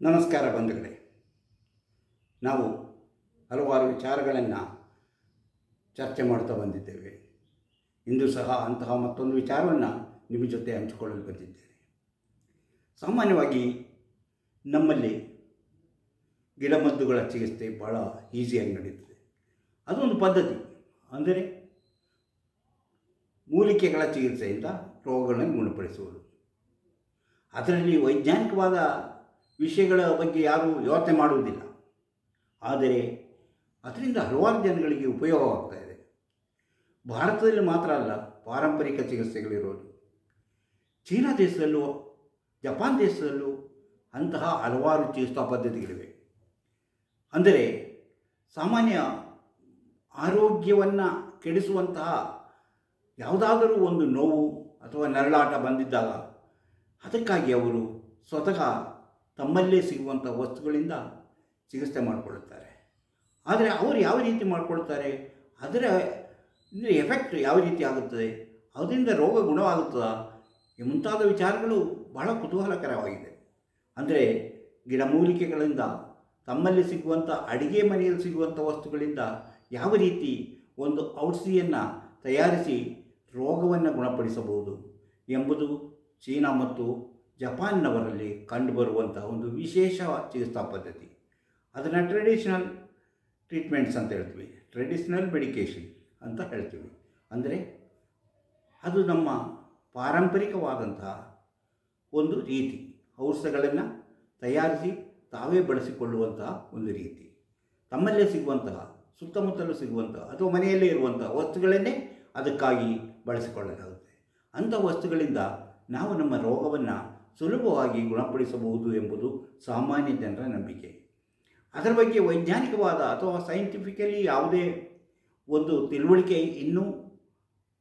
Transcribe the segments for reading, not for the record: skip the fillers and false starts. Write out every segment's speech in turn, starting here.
ನಮಸ್ಕಾರ ಬಂಧುಗಳೇ, ನಾವು ಹಲವಾರು ವಿಚಾರಗಳನ್ನು ಚರ್ಚೆ ಮಾಡ್ತಾ ಬಂದಿದ್ದೇವೆ. ಇಂದು ಸಹ ಅಂತಹ ಮತ್ತೊಂದು ವಿಚಾರವನ್ನು ನಿಮ್ಮ ಜೊತೆ ಹಂಚಿಕೊಳ್ಳಲು ಬಂದಿದ್ದೇನೆ. ಸಾಮಾನ್ಯವಾಗಿ ನಮ್ಮಲ್ಲಿ ಗಿಡಮದ್ದುಗಳ ಚಿಕಿತ್ಸೆ ಭಾಳ ಈಸಿಯಾಗಿ ನಡೀತದೆ. ಅದೊಂದು ಪದ್ಧತಿ. ಅಂದರೆ ಮೂಲಿಕೆಗಳ ಚಿಕಿತ್ಸೆಯಿಂದ ರೋಗಗಳನ್ನು ಗುಣಪಡಿಸುವುದು. ಅದರಲ್ಲಿ ವೈಜ್ಞಾನಿಕವಾದ ವಿಷಯಗಳ ಬಗ್ಗೆ ಯಾರೂ ಯೋಚನೆ ಮಾಡುವುದಿಲ್ಲ. ಆದರೆ ಅದರಿಂದ ಹಲವಾರು ಜನಗಳಿಗೆ ಉಪಯೋಗವಾಗ್ತಾ ಇದೆ. ಭಾರತದಲ್ಲಿ ಮಾತ್ರ ಅಲ್ಲ, ಪಾರಂಪರಿಕ ಚಿಕಿತ್ಸೆಗಳಿರೋದು. ಚೀನಾ ದೇಶದಲ್ಲೂ ಜಪಾನ್ ದೇಶದಲ್ಲೂ ಅಂತಹ ಹಲವಾರು ಚಿಕಿತ್ಸಾ ಪದ್ಧತಿಗಳಿವೆ. ಅಂದರೆ ಸಾಮಾನ್ಯ ಆರೋಗ್ಯವನ್ನು ಕೆಡಿಸುವಂತಹ ಯಾವುದಾದರೂ ಒಂದು ನೋವು ಅಥವಾ ನರಳಾಟ ಬಂದಿದ್ದಾಗ ಅದಕ್ಕಾಗಿ ಅವರು ಸ್ವತಃ ತಮ್ಮಲ್ಲೇ ಸಿಗುವಂಥ ವಸ್ತುಗಳಿಂದ ಚಿಕಿತ್ಸೆ ಮಾಡಿಕೊಳ್ಳುತ್ತಾರೆ. ಆದರೆ ಅವರು ಯಾವ ರೀತಿ ಮಾಡಿಕೊಳ್ತಾರೆ, ಅದರ ಎಫೆಕ್ಟ್ ಯಾವ ರೀತಿ ಆಗುತ್ತದೆ, ಅದರಿಂದ ರೋಗ ಗುಣವಾಗುತ್ತದಾ ಮುಂತಾದ ವಿಚಾರಗಳು ಬಹಳ ಕುತೂಹಲಕರವಾಗಿದೆ. ಅಂದರೆ ಗಿಡಮೂಲಿಕೆಗಳಿಂದ ತಮ್ಮಲ್ಲಿ ಸಿಗುವಂಥ ಅಡಿಗೆ ಮನೆಯಲ್ಲಿ ಸಿಗುವಂಥ ವಸ್ತುಗಳಿಂದ ಯಾವ ರೀತಿ ಒಂದು ಔಷಧಿಯನ್ನು ತಯಾರಿಸಿ ರೋಗವನ್ನು ಗುಣಪಡಿಸಬಹುದು ಎಂಬುದು ಚೀನಾ ಮತ್ತು ಜಪಾನ್ನವರಲ್ಲಿ ಕಂಡುಬರುವಂಥ ಒಂದು ವಿಶೇಷ ಚಿಕಿತ್ಸಾ ಪದ್ಧತಿ. ಅದನ್ನು ಟ್ರೆಡಿಷನಲ್ ಟ್ರೀಟ್ಮೆಂಟ್ಸ್ ಅಂತ ಹೇಳ್ತೀವಿ, ಟ್ರೆಡಿಷನಲ್ ಮೆಡಿಕೇಷನ್ ಅಂತ ಹೇಳ್ತೀವಿ. ಅಂದರೆ ಅದು ನಮ್ಮ ಪಾರಂಪರಿಕವಾದಂತಹ ಒಂದು ರೀತಿ, ಔಷಧಗಳನ್ನು ತಯಾರಿಸಿ ತಾವೇ ಬಳಸಿಕೊಳ್ಳುವಂತಹ ಒಂದು ರೀತಿ. ತಮ್ಮಲ್ಲೇ ಸಿಗುವಂತಹ, ಸುತ್ತಮುತ್ತಲೂ ಸಿಗುವಂತಹ ಅಥವಾ ಮನೆಯಲ್ಲೇ ಇರುವಂತಹ ವಸ್ತುಗಳನ್ನೇ ಅದಕ್ಕಾಗಿ ಬಳಸಿಕೊಳ್ಳಲಾಗುತ್ತೆ. ಅಂಥ ವಸ್ತುಗಳಿಂದ ನಾವು ನಮ್ಮ ರೋಗವನ್ನು ಸುಲಭವಾಗಿ ಗುಣಪಡಿಸಬಹುದು ಎಂಬುದು ಸಾಮಾನ್ಯ ಜನರ ನಂಬಿಕೆ. ಅದರ ಬಗ್ಗೆ ವೈಜ್ಞಾನಿಕವಾದ ಅಥವಾ ಸೈಂಟಿಫಿಕಲಿ ಯಾವುದೇ ಒಂದು ತಿಳುವಳಿಕೆ ಇನ್ನೂ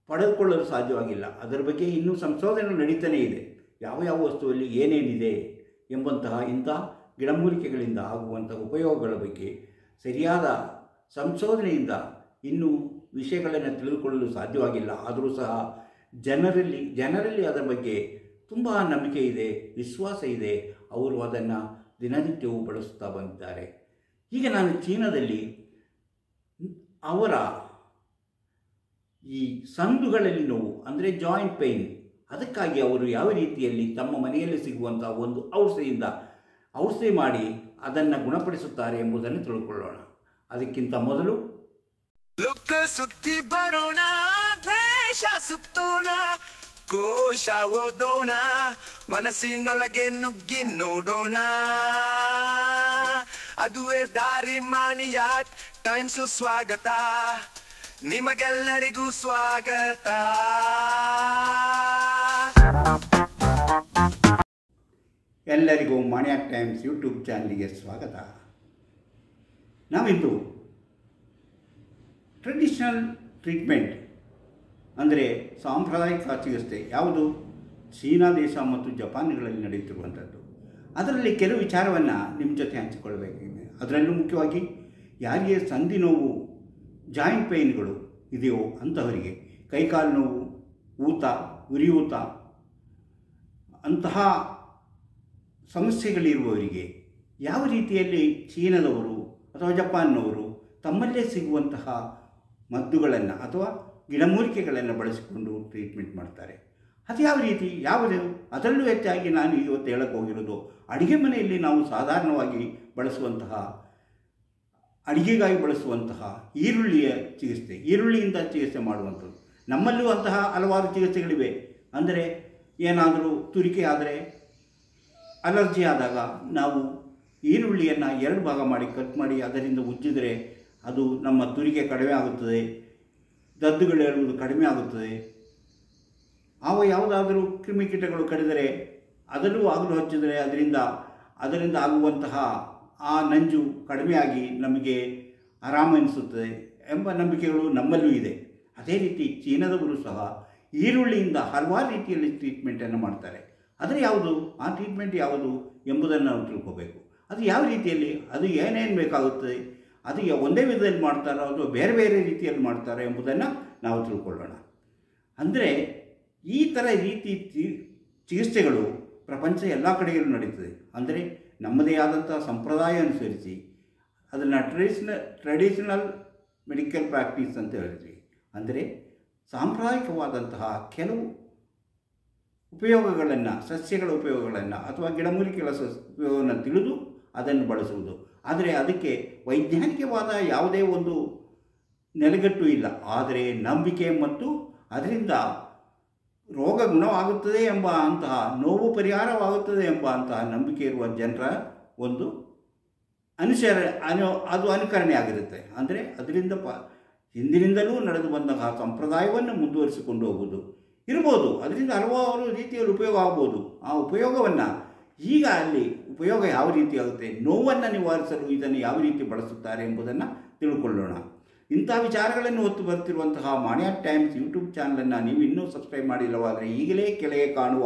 ಪಡೆದುಕೊಳ್ಳಲು ಸಾಧ್ಯವಾಗಿಲ್ಲ. ಅದರ ಬಗ್ಗೆ ಇನ್ನೂ ಸಂಶೋಧನೆ ನಡೀತಾನೇ ಇದೆ. ಯಾವ ಯಾವ ವಸ್ತುವಲ್ಲಿ ಏನೇನಿದೆ ಎಂಬಂತಹ ಇಂಥ ಗಿಡಮೂಲಿಕೆಗಳಿಂದ ಆಗುವಂಥ ಉಪಯೋಗಗಳ ಬಗ್ಗೆ ಸರಿಯಾದ ಸಂಶೋಧನೆಯಿಂದ ಇನ್ನೂ ವಿಷಯಗಳನ್ನು ತಿಳಿದುಕೊಳ್ಳಲು ಸಾಧ್ಯವಾಗಿಲ್ಲ. ಆದರೂ ಸಹ ಜನರಲ್ಲಿ ಅದರ ಬಗ್ಗೆ ತುಂಬ ನಂಬಿಕೆ ಇದೆ, ವಿಶ್ವಾಸ ಇದೆ. ಅವರು ಅದನ್ನು ದಿನನಿತ್ಯವೂ ಬಳಸುತ್ತಾ ಬಂದಿದ್ದಾರೆ. ಈಗ ನಾನು ಚೀನಾದಲ್ಲಿ ಅವರ ಈ ಸಂದುಗಳಲ್ಲಿ ನೋವು ಅಂದರೆ ಜಾಯಿಂಟ್ ಪೇಯ್ನ್, ಅದಕ್ಕಾಗಿ ಅವರು ಯಾವ ರೀತಿಯಲ್ಲಿ ತಮ್ಮ ಮನೆಯಲ್ಲಿ ಸಿಗುವಂಥ ಒಂದು ಔಷಧಿ ಮಾಡಿ ಅದನ್ನು ಗುಣಪಡಿಸುತ್ತಾರೆ ಎಂಬುದನ್ನು ತಿಳ್ಕೊಳ್ಳೋಣ. ಅದಕ್ಕಿಂತ ಮೊದಲು ಸುದ್ದಿ ಬರೋಣ, ದ್ವೇಷ ಸುತ್ತೋಣ, ಕೋಶ ಓದೋಣ, ಮನಸ್ಸಿನೊಳಗೆ ನುಗ್ಗಿ ನೋಡೋಣ. ಅದುವೇ ದಾರಿ ಮಾನಿಯ ಟೈಮ್ಸ್. ಸ್ವಾಗತ ನಿಮಗೆಲ್ಲರಿಗೂ ಸ್ವಾಗತ. ಎಲ್ಲರಿಗೂ ಮಾಣಿಯಾಕ್ ಟೈಮ್ಸ್ ಯೂಟ್ಯೂಬ್ ಚಾನಲ್ಗೆ ಸ್ವಾಗತ. ನಾವಿಂದು ಟ್ರೆಡಿಷನಲ್ ಟ್ರೀಟ್ಮೆಂಟ್ ಅಂದರೆ ಸಾಂಪ್ರದಾಯಿಕ ಚಿಕಿತ್ಸೆ ಯಾವುದು ಚೀನಾ ದೇಶ ಮತ್ತು ಜಪಾನ್ಗಳಲ್ಲಿ ನಡೆಯುತ್ತಿರುವಂಥದ್ದು, ಅದರಲ್ಲಿ ಕೆಲವು ವಿಚಾರವನ್ನು ನಿಮ್ಮ ಜೊತೆ ಹಂಚಿಕೊಳ್ಳಬೇಕಿದೆ. ಅದರಲ್ಲೂ ಮುಖ್ಯವಾಗಿ ಯಾರಿಗೆ ಸಂಧಿ ನೋವು, ಜಾಯಿಂಟ್ ಪೇಯ್ನ್ಗಳು ಇದೆಯೋ ಅಂಥವರಿಗೆ, ಕೈಕಾಲು ನೋವು, ಉರಿಯೂತ ಅಂತಹ ಸಮಸ್ಯೆಗಳಿರುವವರಿಗೆ ಯಾವ ರೀತಿಯಲ್ಲಿ ಚೀನಾದವರು ಅಥವಾ ಜಪಾನ್ನವರು ತಮ್ಮಲ್ಲೇ ಸಿಗುವಂತಹ ಮದ್ದುಗಳನ್ನು ಅಥವಾ ಗಿಡಮೂಲಿಕೆಗಳನ್ನು ಬಳಸಿಕೊಂಡು ಟ್ರೀಟ್ಮೆಂಟ್ ಮಾಡ್ತಾರೆ. ಅದು ಯಾವ ರೀತಿ, ಯಾವುದು? ಅದರಲ್ಲೂ ಹೆಚ್ಚಾಗಿ ನಾನು ಇವತ್ತು ಹೇಳಕ್ಕೆ ಹೋಗಿರೋದು ಅಡುಗೆ ಮನೆಯಲ್ಲಿ ನಾವು ಸಾಧಾರಣವಾಗಿ ಅಡುಗೆಗಾಗಿ ಬಳಸುವಂತಹ ಈರುಳ್ಳಿಯ ಚಿಕಿತ್ಸೆ, ಈರುಳ್ಳಿಯಿಂದ ಚಿಕಿತ್ಸೆ ಮಾಡುವಂಥದ್ದು. ನಮ್ಮಲ್ಲೂ ಅಂತಹ ಹಲವಾರು ಚಿಕಿತ್ಸೆಗಳಿವೆ. ಅಂದರೆ ಏನಾದರೂ ತುರಿಕೆ ಆದರೆ, ಅಲರ್ಜಿ ಆದಾಗ ನಾವು ಈರುಳ್ಳಿಯನ್ನು 2 ಭಾಗ ಮಾಡಿ ಕಟ್ ಮಾಡಿ ಅದರಿಂದ ಉಜ್ಜಿದರೆ ಅದು ನಮ್ಮ ತುರಿಕೆ ಕಡಿಮೆ ಆಗುತ್ತದೆ, ದದ್ದುಗಳೇಳುವುದು ಕಡಿಮೆ ಆಗುತ್ತದೆ. ಯಾವುದಾದರೂ ಕ್ರಿಮಿಕೀಟಗಳು ಕಡಿದರೆ ಅದನ್ನು ಆಗಲು ಹಚ್ಚಿದರೆ ಅದರಿಂದ ಆಗುವಂತಹ ಆ ನಂಜು ಕಡಿಮೆಯಾಗಿ ನಮಗೆ ಆರಾಮೆನಿಸುತ್ತದೆ ಎಂಬ ನಂಬಿಕೆಗಳು ನಮ್ಮಲ್ಲೂ ಇದೆ. ಅದೇ ರೀತಿ ಚೀನಾದವರು ಸಹ ಈರುಳ್ಳಿಯಿಂದ ಹಲವಾರು ರೀತಿಯಲ್ಲಿ ಟ್ರೀಟ್ಮೆಂಟನ್ನು ಮಾಡ್ತಾರೆ. ಆದರೆ ಯಾವುದು ಆ ಟ್ರೀಟ್ಮೆಂಟ್ ಯಾವುದು ಎಂಬುದನ್ನು ನಾವು ತಿಳ್ಕೋಬೇಕು. ಅದು ಯಾವ ರೀತಿಯಲ್ಲಿ, ಅದು ಏನೇನು ಬೇಕಾಗುತ್ತದೆ, ಅದು ಒಂದೇ ವಿಧದಲ್ಲಿ ಮಾಡ್ತಾರೋ ಅಥವಾ ಬೇರೆ ಬೇರೆ ರೀತಿಯಲ್ಲಿ ಮಾಡ್ತಾರೋ ಎಂಬುದನ್ನು ನಾವು ತಿಳ್ಕೊಳ್ಳೋಣ. ಅಂದರೆ ಈ ಥರ ಚಿಕಿತ್ಸೆಗಳು ಪ್ರಪಂಚ ಎಲ್ಲ ಕಡೆಯಲ್ಲೂ ನಡೀತದೆ. ಅಂದರೆ ನಮ್ಮದೇ ಆದಂಥ ಸಂಪ್ರದಾಯ ಅನುಸರಿಸಿ ಅದನ್ನು ಟ್ರೆಡಿಷನಲ್ ಮೆಡಿಕಲ್ ಪ್ರಾಕ್ಟೀಸ್ ಅಂತ ಹೇಳ್ತೀವಿ. ಅಂದರೆ ಸಾಂಪ್ರದಾಯಿಕವಾದಂತಹ ಕೆಲವು ಉಪಯೋಗಗಳನ್ನು, ಸಸ್ಯಗಳ ಉಪಯೋಗಗಳನ್ನು ಅಥವಾ ಗಿಡಮೂಲಿಕೆಗಳ ಉಪಯೋಗವನ್ನು ತಿಳಿದು ಅದನ್ನು ಬಳಸುವುದು. ಆದರೆ ಅದಕ್ಕೆ ವೈಜ್ಞಾನಿಕವಾದ ಯಾವುದೇ ಒಂದು ನೆಲೆಗಟ್ಟು ಇಲ್ಲ. ಆದರೆ ನಂಬಿಕೆ ಮತ್ತು ಅದರಿಂದ ರೋಗ ಗುಣವಾಗುತ್ತದೆ ಎಂಬ ಅಂತಹ, ನೋವು ಪರಿಹಾರವಾಗುತ್ತದೆ ಎಂಬ ಅಂತಹ ನಂಬಿಕೆ ಇರುವ ಜನರ ಒಂದು ಅದು ಅನುಕರಣೆ ಆಗಿರುತ್ತೆ. ಅಂದರೆ ಅದರಿಂದ ಹಿಂದಿನಿಂದಲೂ ನಡೆದು ಬಂತಹ ಸಂಪ್ರದಾಯವನ್ನು ಮುಂದುವರಿಸಿಕೊಂಡು ಹೋಗುವುದು ಇರ್ಬೋದು. ಅದರಿಂದ ಹಲವಾರು ರೀತಿಯಲ್ಲಿ ಉಪಯೋಗ ಆಗ್ಬೋದು. ಆ ಉಪಯೋಗವನ್ನು ಈಗ ಅಲ್ಲಿ ಉಪಯೋಗ ಯಾವ ರೀತಿ ಆಗುತ್ತೆ, ನೋವನ್ನು ನಿವಾರಿಸಲು ಇದನ್ನು ಯಾವ ರೀತಿ ಬಳಸುತ್ತಾರೆ ಎಂಬುದನ್ನು ತಿಳ್ಕೊಳ್ಳೋಣ. ಇಂಥ ವಿಚಾರಗಳನ್ನು ಹೊತ್ತು ಬರ್ತಿರುವಂತಹ ಮಾಣಿಯಾ ಟೈಮ್ಸ್ ಯೂಟ್ಯೂಬ್ ಚಾನಲನ್ನು ನೀವು ಇನ್ನೂ ಸಬ್ಸ್ಕ್ರೈಬ್ ಮಾಡಿಲ್ಲವಾದರೆ ಈಗಲೇ ಕೆಳಗೆ ಕಾಣುವ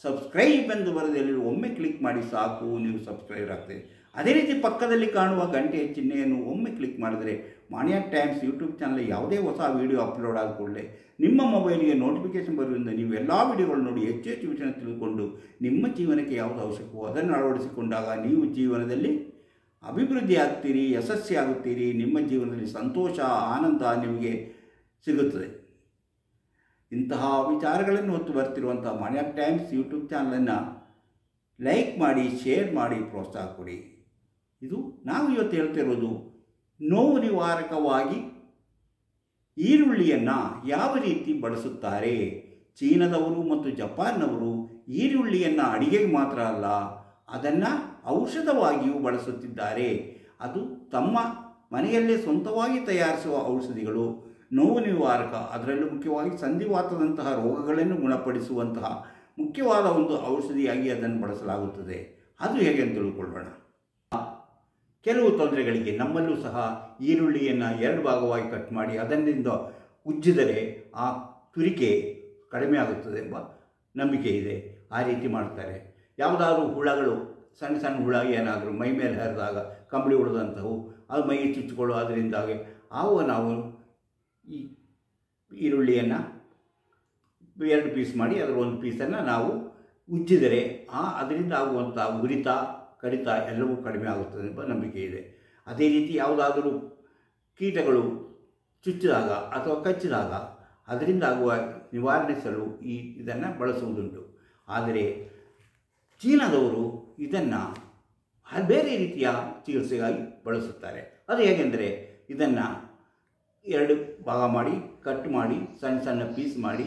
ಸಬ್ಸ್ಕ್ರೈಬ್ ಎಂದು ಬರೆದಲ್ಲಿ ಒಮ್ಮೆ ಕ್ಲಿಕ್ ಮಾಡಿ ಸಾಕು, ನೀವು ಸಬ್ಸ್ಕ್ರೈಬ್ ಆಗ್ತದೆ. ಅದೇ ರೀತಿ ಪಕ್ಕದಲ್ಲಿ ಕಾಣುವ ಗಂಟೆಯ ಚಿಹ್ನೆಯನ್ನು ಒಮ್ಮೆ ಕ್ಲಿಕ್ ಮಾಡಿದರೆ ಮಾಣಿಯಾ ಟೈಮ್ಸ್ ಯೂಟ್ಯೂಬ್ ಚಾನಲ್ ಯಾವುದೇ ಹೊಸ ವಿಡಿಯೋ ಅಪ್ಲೋಡ್ ಆದ ಕೂಡಲೇ ನಿಮ್ಮ ಮೊಬೈಲಿಗೆ ನೋಟಿಫಿಕೇಷನ್ ಬರುವುದರಿಂದ ನೀವು ಎಲ್ಲ ವಿಡಿಯೋಗಳು ನೋಡಿ ಹೆಚ್ಚು ಹೆಚ್ಚು ವಿಷಯ ತಿಳಿದುಕೊಂಡು ನಿಮ್ಮ ಜೀವನಕ್ಕೆ ಯಾವುದು ಅವಶ್ಯಕವೋ ಅದನ್ನು ಅಳವಡಿಸಿಕೊಂಡಾಗ ನೀವು ಜೀವನದಲ್ಲಿ ಅಭಿವೃದ್ಧಿ ಆಗ್ತೀರಿ, ಯಶಸ್ವಿಯಾಗುತ್ತೀರಿ. ನಿಮ್ಮ ಜೀವನದಲ್ಲಿ ಸಂತೋಷ, ಆನಂದ ನಿಮಗೆ ಸಿಗುತ್ತದೆ. ಇಂತಹ ವಿಚಾರಗಳನ್ನು ಹೊತ್ತು ಬರ್ತಿರುವಂಥ ಮಾಣಿಯಾ ಟೈಮ್ಸ್ ಯೂಟ್ಯೂಬ್ ಚಾನಲನ್ನು ಲೈಕ್ ಮಾಡಿ, ಶೇರ್ ಮಾಡಿ, ಪ್ರೋತ್ಸಾಹ ಕೊಡಿ. ಇದು ನಾವು ಇವತ್ತು ಹೇಳ್ತಿರೋದು ನೋವು ನಿವಾರಕವಾಗಿ ಈರುಳ್ಳಿಯನ್ನು ಯಾವ ರೀತಿ ಬಳಸುತ್ತಾರೆ. ಚೀನಾದವರು ಮತ್ತು ಜಪಾನ್ನವರು ಈರುಳ್ಳಿಯನ್ನು ಅಡಿಗೆಗೆ ಮಾತ್ರ ಅಲ್ಲ, ಅದನ್ನು ಔಷಧವಾಗಿಯೂ ಬಳಸುತ್ತಿದ್ದಾರೆ. ಅದು ತಮ್ಮ ಮನೆಯಲ್ಲೇ ಸ್ವಂತವಾಗಿ ತಯಾರಿಸುವ ಔಷಧಿಗಳು, ನೋವು ನಿವಾರಕ, ಅದರಲ್ಲೂ ಮುಖ್ಯವಾಗಿ ಸಂಧಿವಾತದಂತಹ ರೋಗಗಳನ್ನು ಗುಣಪಡಿಸುವಂತಹ ಮುಖ್ಯವಾದ ಒಂದು ಔಷಧಿಯಾಗಿ ಅದನ್ನು ಬಳಸಲಾಗುತ್ತದೆ. ಅದು ಹೇಗೆ ಅಂತ ತಿಳ್ಕೊಳ್ಳೋಣ. ಕೆಲವು ತೊಂದರೆಗಳಿಗೆ ನಮ್ಮಲ್ಲೂ ಸಹ ಈರುಳ್ಳಿಯನ್ನು 2 ಭಾಗವಾಗಿ ಕಟ್ ಮಾಡಿ ಅದರಿಂದ ಉಜ್ಜಿದರೆ ಆ ತುರಿಕೆ ಕಡಿಮೆ ಆಗುತ್ತದೆ ಎಂಬ ನಂಬಿಕೆ ಇದೆ. ಆ ರೀತಿ ಮಾಡ್ತಾರೆ. ಯಾವುದಾದ್ರೂ ಹುಳಗಳು, ಸಣ್ಣ ಸಣ್ಣ ಹುಳ ಏನಾದರೂ ಮೈ ಮೇಲೆ ಹರಿದಾಗ ಕಂಬಳಿ ಹೊಡೆದಂಥವು ಅದು ಮೈಗೆ ಚುಚ್ಚಿಕೊಳ್ಳೋ, ಅದರಿಂದಾಗಿ ನಾವು ಈ ಈರುಳ್ಳಿಯನ್ನು 2 ಪೀಸ್ ಮಾಡಿ ಅದರ 1 ಪೀಸನ್ನು ನಾವು ಉಜ್ಜಿದರೆ ಅದರಿಂದ ಆಗುವಂಥ ಉರಿತ, ಕಡಿತ ಎಲ್ಲವೂ ಕಡಿಮೆ ಆಗುತ್ತದೆ ಎಂಬ ನಂಬಿಕೆ ಇದೆ. ಅದೇ ರೀತಿ ಯಾವುದಾದರೂ ಕೀಟಗಳು ಚುಚ್ಚಿದಾಗ ಅಥವಾ ಕಚ್ಚಿದಾಗ ಅದರಿಂದ ಆಗುವ ನಿವಾರಿಸಲು ಇದನ್ನು ಬಳಸುವುದುಂಟು. ಆದರೆ ಚೀನಾದವರು ಇದನ್ನು ಬೇರೆ ರೀತಿಯ ಚಿಕಿತ್ಸೆಗಾಗಿ ಬಳಸುತ್ತಾರೆ. ಅದು ಹೇಗೆಂದರೆ ಇದನ್ನು 2 ಭಾಗ ಮಾಡಿ, ಕಟ್ ಮಾಡಿ, ಸಣ್ಣ ಸಣ್ಣ ಪೀಸ್ ಮಾಡಿ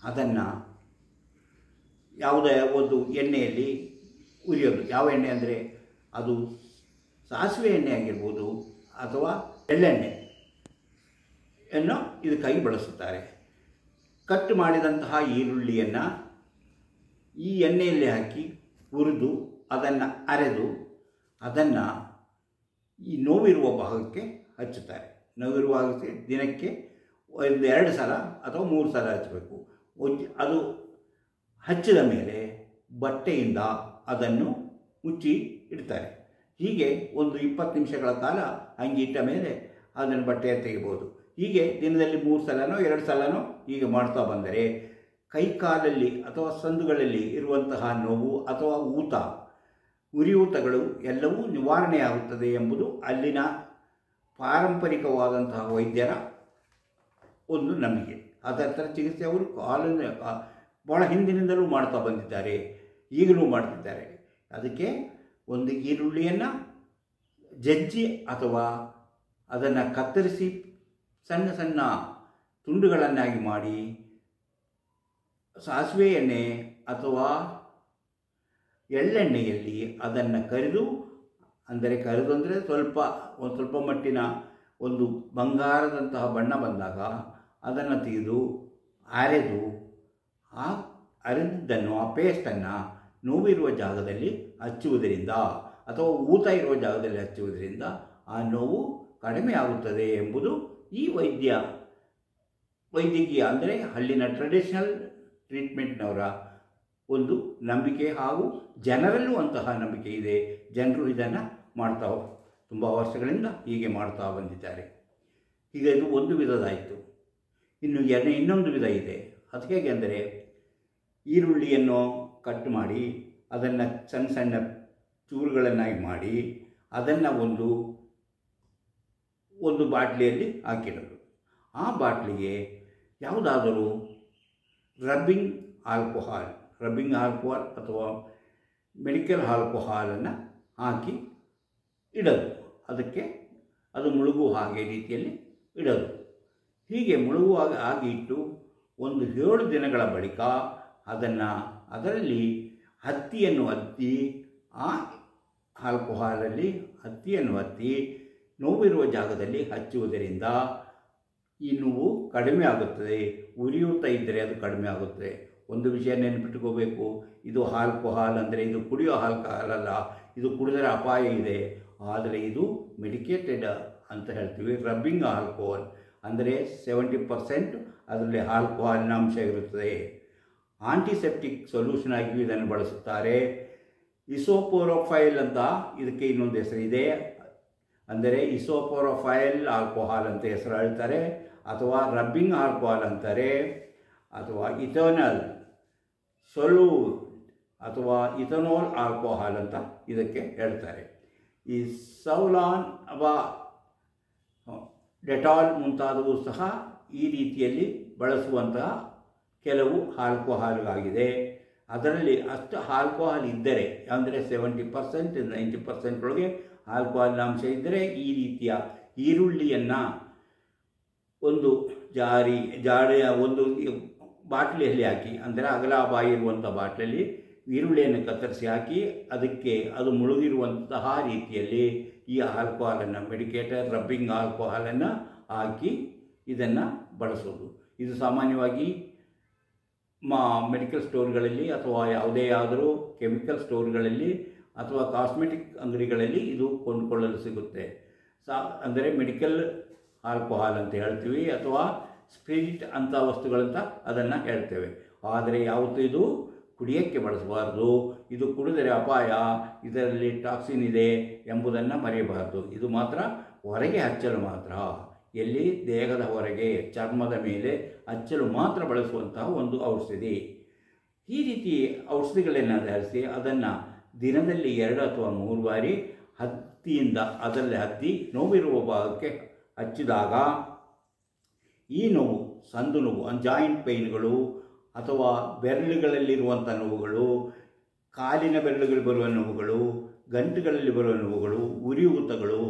ಅದನ್ನು ಯಾವುದೇ ಒಂದು ಎಣ್ಣೆಯಲ್ಲಿ ಉರಿಯೋದು. ಯಾವ ಎಣ್ಣೆ ಅಂದರೆ ಅದು ಸಾಸಿವೆ ಎಣ್ಣೆ ಆಗಿರ್ಬೋದು ಅಥವಾ ಎಳ್ಳೆಣ್ಣೆಯನ್ನು ಇದಕ್ಕಾಗಿ ಬಳಸುತ್ತಾರೆ. ಕಟ್ ಮಾಡಿದಂತಹ ಈರುಳ್ಳಿಯನ್ನು ಈ ಎಣ್ಣೆಯಲ್ಲಿ ಹಾಕಿ ಹುರಿದು ಅದನ್ನು ಅರೆದು ಅದನ್ನು ಈ ನೋವಿರುವ ಭಾಗಕ್ಕೆ ಹಚ್ಚುತ್ತಾರೆ. ನೋವಿರುವ ಭಾಗಕ್ಕೆ ದಿನಕ್ಕೆ 2 ಸಲ ಅಥವಾ 3 ಸಲ ಹಚ್ಚಬೇಕು. ಅದು ಹಚ್ಚಿದ ಮೇಲೆ ಬಟ್ಟೆಯಿಂದ ಅದನ್ನು ಮುಚ್ಚಿ ಇಡ್ತಾರೆ. ಹೀಗೆ ಒಂದು 20 ನಿಮಿಷಗಳ ಕಾಲ ಹಂಗೆ ಇಟ್ಟ ಮೇಲೆ ಅದನ್ನು ಬಟ್ಟೆಯನ್ನು ತೆಗಿಬೋದು. ಹೀಗೆ ದಿನದಲ್ಲಿ 3 ಸಲನೋ 2 ಸಲನೋ ಹೀಗೆ ಮಾಡ್ತಾ ಬಂದರೆ ಕೈಕಾಲಲ್ಲಿ ಅಥವಾ ಸಂದುಗಳಲ್ಲಿ ಇರುವಂತಹ ನೋವು ಅಥವಾ ಉರಿಯೂತಗಳು ಎಲ್ಲವೂ ನಿವಾರಣೆಯಾಗುತ್ತದೆ ಎಂಬುದು ಅಲ್ಲಿನ ಪಾರಂಪರಿಕವಾದಂತಹ ವೈದ್ಯರ ಒಂದು ನಂಬಿಕೆ. ಅದರ ಚಿಕಿತ್ಸೆ ಅವರು ಭಾಳ ಹಿಂದಿನಿಂದಲೂ ಮಾಡ್ತಾ ಬಂದಿದ್ದಾರೆ, ಈಗಲೂ ಮಾಡ್ತಿದ್ದಾರೆ. ಅದಕ್ಕೆ ಒಂದು ಈರುಳ್ಳಿಯನ್ನು ಜಜ್ಜಿ ಅಥವಾ ಅದನ್ನು ಕತ್ತರಿಸಿ ಸಣ್ಣ ಸಣ್ಣ ತುಂಡುಗಳನ್ನಾಗಿ ಮಾಡಿ ಸಾಸಿವೆ ಎಣ್ಣೆ ಅಥವಾ ಎಳ್ಳೆಣ್ಣೆಯಲ್ಲಿ ಅದನ್ನು ಕರಿದು ಅಂದರೆ ಸ್ವಲ್ಪ ಮಟ್ಟಿನ ಒಂದು ಬಂಗಾರದಂತಹ ಬಣ್ಣ ಬಂದಾಗ ಅದನ್ನು ತೆಗೆದು ಅರೆದು ಅರೆದಿದ್ದನ್ನು ಆ ಪೇಸ್ಟನ್ನು ನೋವಿರುವ ಜಾಗದಲ್ಲಿ ಹಚ್ಚುವುದರಿಂದ ಅಥವಾ ಊತ ಇರುವ ಜಾಗದಲ್ಲಿ ಹಚ್ಚುವುದರಿಂದ ಆ ನೋವು ಕಡಿಮೆ ಆಗುತ್ತದೆ ಎಂಬುದು ಈ ವೈದ್ಯಕೀಯ ಅಂದರೆ ಅಲ್ಲಿನ ಟ್ರೆಡಿಷನಲ್ ಟ್ರೀಟ್ಮೆಂಟ್ನವರ ಒಂದು ನಂಬಿಕೆ ಹಾಗೂ ಜನರಲ್ಲೂ ಅಂತಹ ನಂಬಿಕೆ ಇದೆ. ಜನರು ಇದನ್ನು ತುಂಬ ವರ್ಷಗಳಿಂದ ಹೀಗೆ ಮಾಡ್ತಾ ಬಂದಿದ್ದಾರೆ. ಈಗ ಇದು ಒಂದು ವಿಧದಾಯಿತು. ಇನ್ನೊಂದು ವಿಧ ಇದೆ. ಅದು ಹೇಗೆ ಅಂದರೆ ಈರುಳ್ಳಿಯನ್ನು ಕಟ್ ಮಾಡಿ ಅದನ್ನು ಸಣ್ಣ ಸಣ್ಣ ಚೂರುಗಳನ್ನಾಗಿ ಮಾಡಿ ಅದನ್ನು ಒಂದು ಬಾಟ್ಲಿಯಲ್ಲಿ ಹಾಕಿಡೋದು. ಆ ಬಾಟ್ಲಿಗೆ ಯಾವುದಾದರೂ ರಬ್ಬಿಂಗ್ ಆಲ್ಕೋಹಾಲ್ ಅಥವಾ ಮೆಡಿಕಲ್ ಆಲ್ಕೋಹಾಲನ್ನು ಹಾಕಿ ಇಡೋದು. ಅದಕ್ಕೆ ಅದು ಮುಳುಗುವ ಹಾಗೆ ರೀತಿಯಲ್ಲಿ ಇಡೋದು. ಹೀಗೆ ಮುಳುಗುವಾಗ ಹಾಗೆ ಇಟ್ಟು ಒಂದು 7 ದಿನಗಳ ಬಳಿಕ ಅದರಲ್ಲಿ ಹತ್ತಿಯನ್ನು ಹತ್ತಿ ಆ ಆಲ್ಕೋಹಾಲಲ್ಲಿ ಹತ್ತಿಯನ್ನು ಹತ್ತಿ ನೋವಿರುವ ಜಾಗದಲ್ಲಿ ಹಚ್ಚುವುದರಿಂದ ಈ ನೋವು ಕಡಿಮೆ ಆಗುತ್ತದೆ. ಉರಿಯುತ್ತಾ ಇದ್ದರೆ ಅದು ಕಡಿಮೆ ಆಗುತ್ತದೆ. ಒಂದು ವಿಷಯ ನೆನಪಿಟ್ಕೋಬೇಕು, ಇದು ಆಲ್ಕೋಹಾಲ್ ಅಂದರೆ ಇದು ಕುಡಿಯೋ ಆಲ್ಕೋಹಾಲ್ ಅಲ್ಲ, ಇದು ಕುಡಿದರೆ ಅಪಾಯ ಇದೆ. ಆದರೆ ಇದು ಮೆಡಿಕೇಟೆಡ್ ಅಂತ ಹೇಳ್ತೀವಿ. ರಬ್ಬಿಂಗ್ ಆಲ್ಕೋಹಾಲ್ ಅಂದರೆ 70% ಅದರಲ್ಲಿ ಆಲ್ಕೋಹಾಲಿನ ಅಂಶ ಇರುತ್ತದೆ. ಆಂಟಿಸೆಪ್ಟಿಕ್ ಸೊಲ್ಯೂಷನ್ ಆಗಿಯೂ ಇದನ್ನು ಬಳಸುತ್ತಾರೆ. ಇಸೋಪೋರೋಫೈಲ್ ಅಂತ ಇದಕ್ಕೆ ಇನ್ನೊಂದು ಹೆಸರಿದೆ. ಅಂದರೆ ಇಸೋಪೋರೋಫೈಲ್ ಆಲ್ಕೋಹಾಲ್ ಅಂತ ಹೆಸರು ಹೇಳ್ತಾರೆ, ಅಥವಾ ರಬ್ಬಿಂಗ್ ಆಲ್ಕೋಹಾಲ್ ಅಂತಾರೆ, ಅಥವಾ ಇಥನಾಲ್ ಸೊಲ್ಯೂಟ್ ಅಥವಾ ಇಥನಾಲ್ ಆಲ್ಕೋಹಾಲ್ ಅಂತ ಇದಕ್ಕೆ ಹೇಳ್ತಾರೆ. ಈ ಸೌಲಾನ್ ಅಥವಾ ಡೆಟಾಲ್ ಮುಂತಾದವು ಸಹ ಈ ರೀತಿಯಲ್ಲಿ ಬಳಸುವಂತಹ ಕೆಲವು ಆಲ್ಕೋಹಾಲ್ಗಾಗಿದೆ. ಅದರಲ್ಲಿ ಅಷ್ಟು ಆಲ್ಕೋಹಾಲ್ ಇದ್ದರೆ ಅಂದರೆ 70% 90% ಒಳಗೆ ಆಲ್ಕೋಹಾಲ್ನ ಅಂಶ ಇದ್ದರೆ ಈ ರೀತಿಯ ಈರುಳ್ಳಿಯನ್ನು ಒಂದು ಜಾಡೆಯ ಒಂದು ಬಾಟ್ಲಿಯಲ್ಲಿ ಹಾಕಿ, ಅಂದರೆ ಅಗಲ ಬಾಯಿ ಇರುವಂಥ ಬಾಟ್ಲಲ್ಲಿ ಈರುಳ್ಳಿಯನ್ನು ಕತ್ತರಿಸಿ ಹಾಕಿ ಅದಕ್ಕೆ ಅದು ಮುಳುಗಿರುವಂತಹ ರೀತಿಯಲ್ಲಿ ಈ ಆಲ್ಕೋಹಾಲನ್ನು ಮೆಡಿಕೇಟರ್ ರಬ್ಬಿಂಗ್ ಆಲ್ಕೋಹಾಲನ್ನು ಹಾಕಿ ಇದನ್ನು ಬಳಸೋದು. ಇದು ಸಾಮಾನ್ಯವಾಗಿ ಮೆಡಿಕಲ್ ಸ್ಟೋರ್ಗಳಲ್ಲಿ ಅಥವಾ ಯಾವುದೇ ಆದರೂ ಕೆಮಿಕಲ್ ಸ್ಟೋರ್ಗಳಲ್ಲಿ ಅಥವಾ ಕಾಸ್ಮೆಟಿಕ್ ಅಂಗಡಿಗಳಲ್ಲಿ ಇದು ಕೊಂಡುಕೊಳ್ಳಲು ಸಿಗುತ್ತೆ. ಅಂದರೆ ಮೆಡಿಕಲ್ ಆಲ್ಕೋಹಾಲ್ ಅಂತ ಹೇಳ್ತೀವಿ ಅಥವಾ ಸ್ಪಿರಿಟ್ ಅಂಥ ವಸ್ತುಗಳಂತ ಅದನ್ನು ಹೇಳ್ತೇವೆ. ಆದರೆ ಯಾವತ್ತೂ ಇದು ಕುಡಿಯೋಕ್ಕೆ ಬಳಸಬಾರ್ದು. ಇದು ಕುಡಿದರೆ ಅಪಾಯ, ಇದರಲ್ಲಿ ಟಾಕ್ಸಿನ್ ಇದೆ ಎಂಬುದನ್ನು ಮರೆಯಬಾರ್ದು. ಇದು ಮಾತ್ರ ಹೊರಗೆ ಹಚ್ಚಲು ಮಾತ್ರ, ಎಲ್ಲಿ ದೇಹದ ಹೊರಗೆ ಚರ್ಮದ ಮೇಲೆ ಹಚ್ಚಲು ಮಾತ್ರ ಬಳಸುವಂತಹ ಒಂದು ಔಷಧಿ. ಈ ರೀತಿ ಔಷಧಿಗಳನ್ನು ಧರಿಸಿ ಅದನ್ನು ದಿನದಲ್ಲಿ 2 ಅಥವಾ 3 ಬಾರಿ ಅದರಲ್ಲಿ ಹತ್ತಿ ನೋವಿರುವ ಭಾಗಕ್ಕೆ ಹಚ್ಚಿದಾಗ ಈ ನೋವು, ಸಂದು ನೋವು, ಜಾಯಿಂಟ್ ಪೈನ್ಗಳು ಅಥವಾ ಬೆರಳುಗಳಲ್ಲಿರುವಂಥ ನೋವುಗಳು, ಕಾಲಿನ ಬೆರಳುಗಳು ಬರುವ ನೋವುಗಳು, ಗಂಟುಗಳಲ್ಲಿ ಬರುವ ನೋವುಗಳು, ಉರಿಯೂತಗಳು,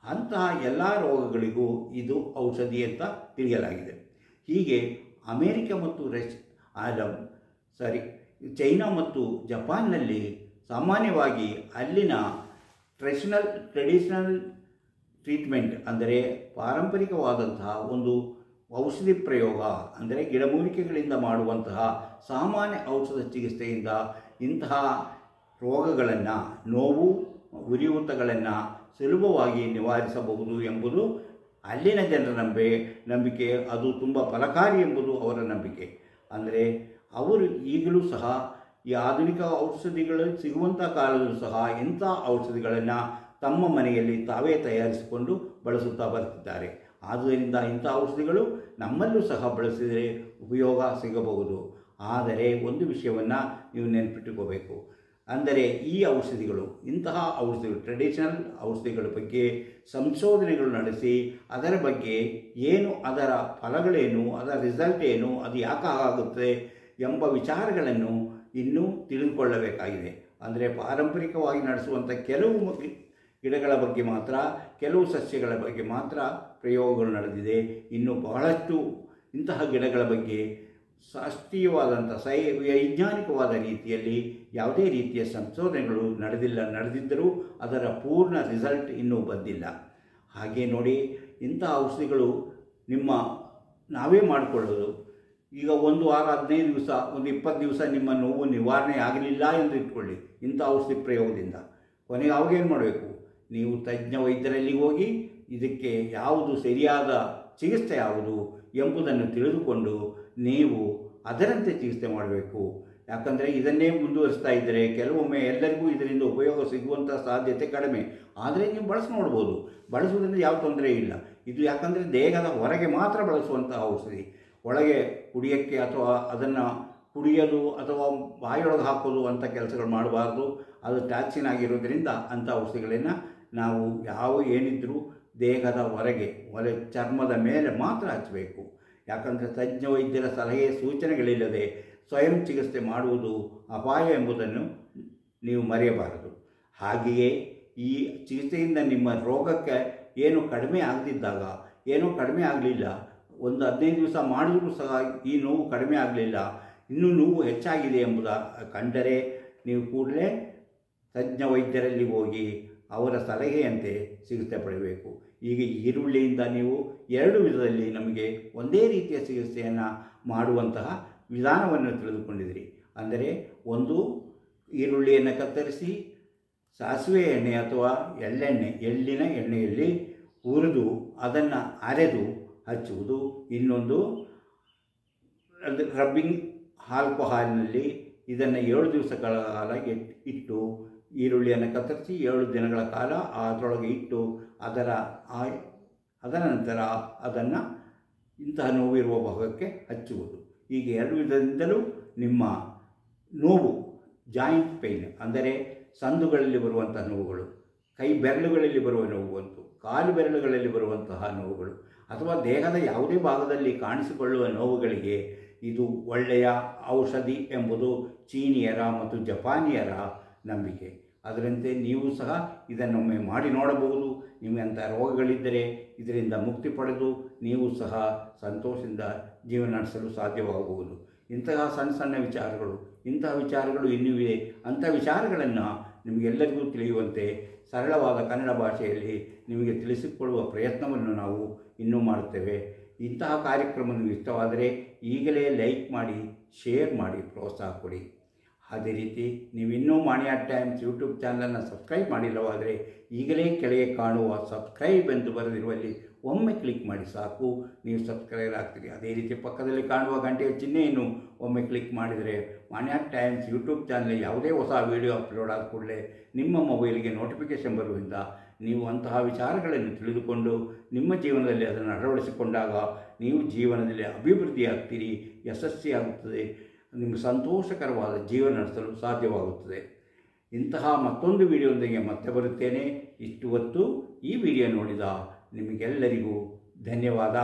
ಅಂತಹ ಎಲ್ಲ ರೋಗಗಳಿಗೂ ಇದು ಔಷಧಿ ಅಂತ ತಿಳಿಯಲಾಗಿದೆ. ಹೀಗೆ ಅಮೇರಿಕ ಮತ್ತು ಚೈನಾ ಮತ್ತು ಜಪಾನ್ನಲ್ಲಿ ಸಾಮಾನ್ಯವಾಗಿ ಅಲ್ಲಿನ ಟ್ರೆಡಿಷನಲ್ ಟ್ರೀಟ್ಮೆಂಟ್ ಅಂದರೆ ಪಾರಂಪರಿಕವಾದಂತಹ ಒಂದು ಔಷಧಿ ಪ್ರಯೋಗ, ಅಂದರೆ ಗಿಡಮೂಲಿಕೆಗಳಿಂದ ಮಾಡುವಂತಹ ಸಾಮಾನ್ಯ ಔಷಧ ಚಿಕಿತ್ಸೆಯಿಂದ ಇಂತಹ ರೋಗಗಳನ್ನು, ನೋವು ಉರಿಯೂತಗಳನ್ನು ಸುಲಭವಾಗಿ ನಿವಾರಿಸಬಹುದು ಎಂಬುದು ಅಲ್ಲಿನ ಜನರ ನಂಬಿಕೆ. ಅದು ತುಂಬ ಫಲಕಾರಿ ಎಂಬುದು ಅವರ ನಂಬಿಕೆ. ಅಂದರೆ ಅವರು ಈಗಲೂ ಸಹ ಈ ಆಧುನಿಕ ಔಷಧಿಗಳು ಸಿಗುವಂಥ ಕಾಲದಲ್ಲೂ ಸಹ ಇಂಥ ಔಷಧಿಗಳನ್ನು ತಮ್ಮ ಮನೆಯಲ್ಲಿ ತಾವೇ ತಯಾರಿಸಿಕೊಂಡು ಬಳಸುತ್ತಾ ಬರ್ತಿದ್ದಾರೆ. ಆದ್ದರಿಂದ ಇಂಥ ಔಷಧಿಗಳು ನಮ್ಮಲ್ಲೂ ಸಹ ಬಳಸಿದರೆ ಉಪಯೋಗ ಸಿಗಬಹುದು. ಆದರೆ ಒಂದು ವಿಷಯವನ್ನು ನೀವು ನೆನಪಿಟ್ಟುಕೋಬೇಕು, ಅಂದರೆ ಈ ಔಷಧಿಗಳು, ಇಂತಹ ಔಷಧಿಗಳು, ಟ್ರೆಡಿಷನಲ್ ಔಷಧಿಗಳ ಬಗ್ಗೆ ಸಂಶೋಧನೆಗಳು ನಡೆಸಿ ಅದರ ಬಗ್ಗೆ ಏನು, ಅದರ ಫಲಗಳೇನು, ಅದರ ರಿಸಲ್ಟ್ ಏನು, ಅದು ಯಾಕೆ ಆಗುತ್ತೆ ಎಂಬ ವಿಚಾರಗಳನ್ನು ಇನ್ನೂ ತಿಳಿದುಕೊಳ್ಳಬೇಕಾಗಿದೆ. ಅಂದರೆ ಪಾರಂಪರಿಕವಾಗಿ ನಡೆಸುವಂಥ ಕೆಲವು ಗಿಡಗಳ ಬಗ್ಗೆ ಮಾತ್ರ, ಕೆಲವು ಸಸ್ಯಗಳ ಬಗ್ಗೆ ಮಾತ್ರ ಪ್ರಯೋಗಗಳು ನಡೆದಿದೆ. ಇನ್ನು ಬಹಳಷ್ಟು ಇಂತಹ ಗಿಡಗಳ ಬಗ್ಗೆ ಶಾಸ್ತ್ರೀಯವಾದಂಥ ವೈಜ್ಞಾನಿಕವಾದ ರೀತಿಯಲ್ಲಿ ಯಾವುದೇ ರೀತಿಯ ಸಂಶೋಧನೆಗಳು ನಡೆದಿದ್ದರೂ ಅದರ ಪೂರ್ಣ ರಿಸಲ್ಟ್ ಇನ್ನೂ ಬಂದಿಲ್ಲ. ಹಾಗೆ ನೋಡಿ, ಇಂಥ ಔಷಧಿಗಳು ನಾವೇ ಮಾಡಿಕೊಳ್ಳೋದು. ಈಗ 1 ವಾರ 15 ದಿವಸ, 20 ದಿವಸ ನಿಮ್ಮ ನೋವು ನಿವಾರಣೆ ಆಗಲಿಲ್ಲ ಎಂದು ಇಟ್ಕೊಳ್ಳಿ ಇಂಥ ಔಷಧಿ ಪ್ರಯೋಗದಿಂದ. ಕೊನೆಗೆ ಅವಾಗೇನು ಮಾಡಬೇಕು? ನೀವು ತಜ್ಞ ವೈದ್ಯರಲ್ಲಿ ಹೋಗಿ ಇದಕ್ಕೆ ಯಾವುದು ಸರಿಯಾದ ಚಿಕಿತ್ಸೆ ಯಾವುದು ಎಂಬುದನ್ನು ತಿಳಿದುಕೊಂಡು ನೀವು ಅದರಂತೆ ಚಿಕಿತ್ಸೆ ಮಾಡಬೇಕು. ಯಾಕಂದರೆ ಇದನ್ನೇ ಮುಂದುವರಿಸ್ತಾ ಇದ್ದರೆ ಕೆಲವೊಮ್ಮೆ ಎಲ್ಲರಿಗೂ ಇದರಿಂದ ಉಪಯೋಗ ಸಿಗುವಂಥ ಸಾಧ್ಯತೆ ಕಡಿಮೆ. ಆದರೆ ನೀವು ನೋಡ್ಬೋದು, ಬಳಸುವುದರಿಂದ ಯಾವ ತೊಂದರೆ ಇಲ್ಲ. ಇದು ಯಾಕಂದರೆ ದೇಹದ ಹೊರಗೆ ಮಾತ್ರ ಬಳಸುವಂಥ ಔಷಧಿ. ಒಳಗೆ ಕುಡಿಯೋಕ್ಕೆ ಅಥವಾ ಅದನ್ನು ಕುಡಿಯೋದು ಅಥವಾ ಬಾಯೊಳಗೆ ಹಾಕೋದು ಅಂಥ ಕೆಲಸಗಳು ಮಾಡಬಾರ್ದು. ಅದು ಟಾಕ್ಸಿನ್ ಆಗಿರೋದ್ರಿಂದ ಅಂಥ ಔಷಧಿಗಳನ್ನು ನಾವು ಏನಿದ್ರೂ ದೇಹದ ಹೊರಗೆ ಚರ್ಮದ ಮೇಲೆ ಮಾತ್ರ ಹಚ್ಚಬೇಕು. ಯಾಕಂದರೆ ತಜ್ಞ ವೈದ್ಯರ ಸಲಹೆ ಸೂಚನೆಗಳಿಲ್ಲದೆ ಸ್ವಯಂ ಚಿಕಿತ್ಸೆ ಮಾಡುವುದು ಅಪಾಯ ಎಂಬುದನ್ನು ನೀವು ಮರೆಯಬಾರದು. ಹಾಗೆಯೇ ಈ ಚಿಕಿತ್ಸೆಯಿಂದ ನಿಮ್ಮ ರೋಗಕ್ಕೆ ಏನು ಕಡಿಮೆ ಆಗದಿದ್ದಾಗ, ಏನೂ ಕಡಿಮೆ ಆಗಲಿಲ್ಲ, ಒಂದು 15 ದಿವಸ ಮಾಡಿದ್ರೂ ಸಹ ಈ ನೋವು ಕಡಿಮೆ ಆಗಲಿಲ್ಲ, ಇನ್ನೂ ನೋವು ಹೆಚ್ಚಾಗಿದೆ ಕಂಡರೆ ನೀವು ಕೂಡಲೇ ತಜ್ಞ ವೈದ್ಯರಲ್ಲಿ ಹೋಗಿ ಅವರ ಸಲಹೆಯಂತೆ ಚಿಕಿತ್ಸೆ ಪಡೆಯಬೇಕು. ಈಗ ಈರುಳ್ಳಿಯಿಂದ ನೀವು 2 ವಿಧದಲ್ಲಿ ನಮಗೆ ಒಂದೇ ರೀತಿಯ ಚಿಕಿತ್ಸೆಯನ್ನು ಮಾಡುವಂತಹ ವಿಧಾನವನ್ನು ತಿಳಿದುಕೊಂಡಿದ್ದೀರಿ. ಅಂದರೆ ಒಂದು, ಈರುಳ್ಳಿಯನ್ನು ಕತ್ತರಿಸಿ ಸಾಸಿವೆ ಎಣ್ಣೆ ಅಥವಾ ಎಳ್ಳಿನ ಎಣ್ಣೆಯಲ್ಲಿ ಹುರಿದು ಅದನ್ನು ಅರೆದು ಹಚ್ಚುವುದು. ಇನ್ನೊಂದು, ರಬ್ಬಿಂಗ್ ಆಲ್ಕೋಹಾಲ್ನಲ್ಲಿ ಇದನ್ನು 7 ದಿವಸಗಳ ಕಾಲ ಇಟ್ಟು, ಈರುಳ್ಳಿಯನ್ನು ಕತ್ತರಿಸಿ 7 ದಿನಗಳ ಕಾಲ ಅದರೊಳಗೆ ಇಟ್ಟು ಅದರ ನಂತರ ಅದನ್ನು ಇಂತಹ ನೋವಿರುವ ಭಾಗಕ್ಕೆ ಹಚ್ಚುವುದು. ಹೀಗೆ 2 ವಿಧದಿಂದಲೂ ನಿಮ್ಮ ನೋವು, ಜಾಯಿಂಟ್ ಪೇಯ್ನ್ ಅಂದರೆ ಸಂದುಗಳಲ್ಲಿ ಬರುವಂಥ ನೋವುಗಳು, ಕೈ ಬೆರಳುಗಳಲ್ಲಿ ಬರುವ ನೋವು, ಕಾಲು ಬೆರಳುಗಳಲ್ಲಿ ಬರುವಂತಹ ನೋವುಗಳು ಅಥವಾ ದೇಹದ ಯಾವುದೇ ಭಾಗದಲ್ಲಿ ಕಾಣಿಸಿಕೊಳ್ಳುವ ನೋವುಗಳಿಗೆ ಇದು ಒಳ್ಳೆಯ ಔಷಧಿ ಎಂಬುದು ಚೀನಿಯರ ಮತ್ತು ಜಪಾನಿಯರ ನಂಬಿಕೆ. ಅದರಂತೆ ನೀವು ಸಹ ಇದನ್ನೊಮ್ಮೆ ಮಾಡಿ ನೋಡಬಹುದು. ನಿಮಗೆ ಅಂಥ ರೋಗಗಳಿದ್ದರೆ ಇದರಿಂದ ಮುಕ್ತಿ ಪಡೆದು ನೀವು ಸಹ ಸಂತೋಷದಿಂದ ಜೀವನ ನಡೆಸಲು ಸಾಧ್ಯವಾಗಬಹುದು. ಇಂತಹ ಸಣ್ಣ ವಿಚಾರಗಳು ಇನ್ನೂ ಇವೆ. ಅಂಥ ವಿಚಾರಗಳನ್ನು ನಿಮಗೆಲ್ಲರಿಗೂ ತಿಳಿಯುವಂತೆ ಸರಳವಾದ ಕನ್ನಡ ಭಾಷೆಯಲ್ಲಿ ನಿಮಗೆ ತಿಳಿಸಿಕೊಡುವ ಪ್ರಯತ್ನವನ್ನು ನಾವು ಇನ್ನೂ ಮಾಡುತ್ತೇವೆ. ಇಂತಹ ಕಾರ್ಯಕ್ರಮ ನಿಮಗೆ ಇಷ್ಟವಾದರೆ ಈಗಲೇ ಲೈಕ್ ಮಾಡಿ, ಶೇರ್ ಮಾಡಿ, ಪ್ರೋತ್ಸಾಹ ಕೊಡಿ. ಅದೇ ರೀತಿ ನೀವಿನ್ನೂ ಮಾಣಿಯಾ ಟೈಮ್ಸ್ ಯೂಟ್ಯೂಬ್ ಚಾನಲನ್ನು ಸಬ್ಸ್ಕ್ರೈಬ್ ಮಾಡಿಲ್ಲವಾದರೆ ಈಗಲೇ ಕೆಳಗೆ ಕಾಣುವ ಸಬ್ಸ್ಕ್ರೈಬ್ ಎಂದು ಬರೆದಿರುವಲ್ಲಿ ಒಮ್ಮೆ ಕ್ಲಿಕ್ ಮಾಡಿ ಸಾಕು, ನೀವು ಸಬ್ಸ್ಕ್ರೈಬ್ ಆಗ್ತೀರಿ. ಅದೇ ರೀತಿ ಪಕ್ಕದಲ್ಲಿ ಕಾಣುವ ಗಂಟೆಯ ಚಿಹ್ನೆಯನ್ನು ಒಮ್ಮೆ ಕ್ಲಿಕ್ ಮಾಡಿದರೆ ಮಾಣಿಯಾ ಟೈಮ್ಸ್ ಯೂಟ್ಯೂಬ್ ಚಾನಲ್ ಯಾವುದೇ ಹೊಸ ವಿಡಿಯೋ ಅಪ್ಲೋಡ್ ಆದ ಕೂಡಲೇ ನಿಮ್ಮ ಮೊಬೈಲ್ಗೆ ನೋಟಿಫಿಕೇಷನ್ ಬರುವುದರಿಂದ ನೀವು ಅಂತಹ ವಿಚಾರಗಳನ್ನು ತಿಳಿದುಕೊಂಡು ನಿಮ್ಮ ಜೀವನದಲ್ಲಿ ಅದನ್ನು ಅಳವಡಿಸಿಕೊಂಡಾಗ ನೀವು ಜೀವನದಲ್ಲಿ ಅಭಿವೃದ್ಧಿಯಾಗ್ತೀರಿ, ಯಶಸ್ವಿಯಾಗುತ್ತದೆ, ನಿಮಗೆ ಸಂತೋಷಕರವಾದ ಜೀವನ ನಡೆಸಲು ಸಾಧ್ಯವಾಗುತ್ತದೆ. ಇಂತಹ ಮತ್ತೊಂದು ವಿಡಿಯೋದೊಂದಿಗೆ ಮತ್ತೆ ಬರುತ್ತೇನೆ. ಇಷ್ಟು ಹೊತ್ತು ಈ ವಿಡಿಯೋ ನೋಡಿದ ನಿಮಗೆಲ್ಲರಿಗೂ ಧನ್ಯವಾದ.